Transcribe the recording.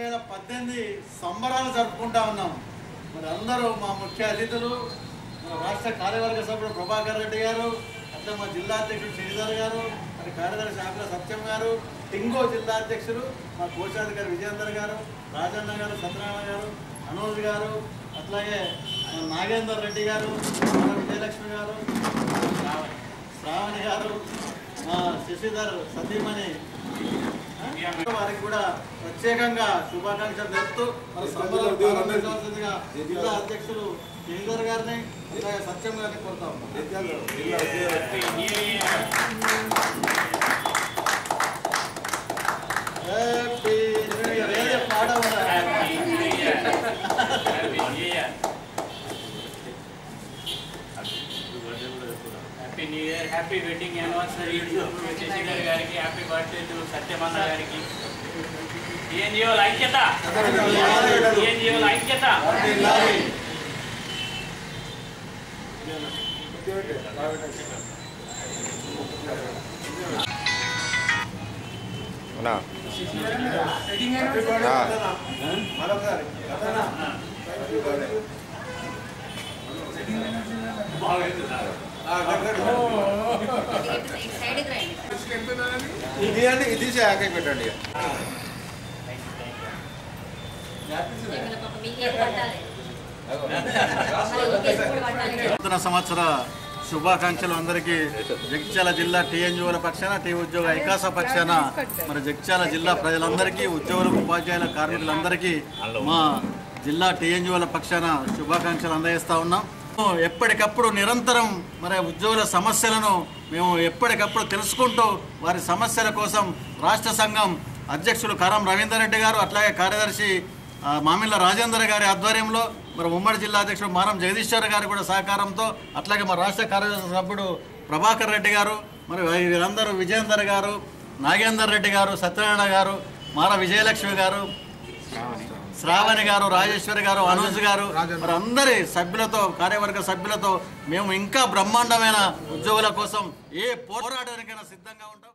2018 సంబరాలు జరుపుకుంటా ఉన్నాం. మరి అందరూ మా ముఖ్య అతిథులు మన రాష్ట్ర కార్యవర్గ సభ్యుడు ప్రభాకర్ రెడ్డి గారు, అట్లా మా జిల్లా అధ్యక్షుడు శ్రీధర్ గారు, మరి కార్యదర్శి ఆకుల సత్యం గారు, టింగో జిల్లా అధ్యక్షులు మా కోశాధికారి విజయేందర్ గారు, రాజన్న గారు, సత్యనారాయణ గారు, అనోజ్ గారు, అట్లాగే నాగేందర్ రెడ్డి గారు, విజయలక్ష్మి గారు, శ్రావణి గారు, మా శశిధర్ సతీమణి వారికి కూడా ప్రత్యేకంగా శుభాకాంక్షలు తెలుపుతూ జిల్లా అధ్యక్షులు శ్రీధర్ గారిని అలాగే సత్యం గారిని కోరుతాం. Happy new year, happy wedding anniversary Shashidhar గారికి, హ్యాపీ బర్త్డే టు సత్యమన్న గారికి. టీఎన్జిఓల ఐక్యత, టీఎన్జిఓల ఐక్యత. ఇది పెట్టండి. నూతన సంవత్సర శుభాకాంక్షలు అందరికీ. జగిత్యాల జిల్లా టీఎన్జిఓల పక్షాన, టీ ఉద్యోగ ఐకాస పక్షాన మరి జగిత్యాల జిల్లా ప్రజలందరికీ, ఉద్యోగులకు, ఉపాధ్యాయుల, కార్మికులందరికీ మా జిల్లా టీఎన్జిఓల పక్షాన శుభాకాంక్షలు అందజేస్తూ ఉన్నాం. ఎప్పటికప్పుడు నిరంతరం మరి ఉద్యోగుల సమస్యలను మేము ఎప్పటికప్పుడు తెలుసుకుంటూ వారి సమస్యల కోసం రాష్ట్ర సంఘం అధ్యక్షులు కారం రవీందర్ రెడ్డి గారు, అట్లాగే కార్యదర్శి మామిళ్ళ రాజేందర్ గారి ఆధ్వర్యంలో మరి ఉమ్మడి జిల్లా అధ్యక్షుడు మారం జగదీశ్వర్ గారి కూడా సహకారంతో, అట్లాగే మా రాష్ట్ర కార్యదర్శి సభ్యుడు ప్రభాకర్ రెడ్డి గారు, మరి వీరందరూ విజయేందర్ గారు, నాగేందర్ రెడ్డి గారు, సత్యనారాయణ గారు, మార విజయలక్ష్మి గారు, శ్రావణి గారు, రాజేశ్వరి గారు, అనూజ్ గారు, మరి అందరి సభ్యులతో, కార్యవర్గ సభ్యులతో మేము ఇంకా బ్రహ్మాండమైన ఉద్యోగుల కోసం ఏ పోరాటానికైనా సిద్ధంగా ఉంటాం.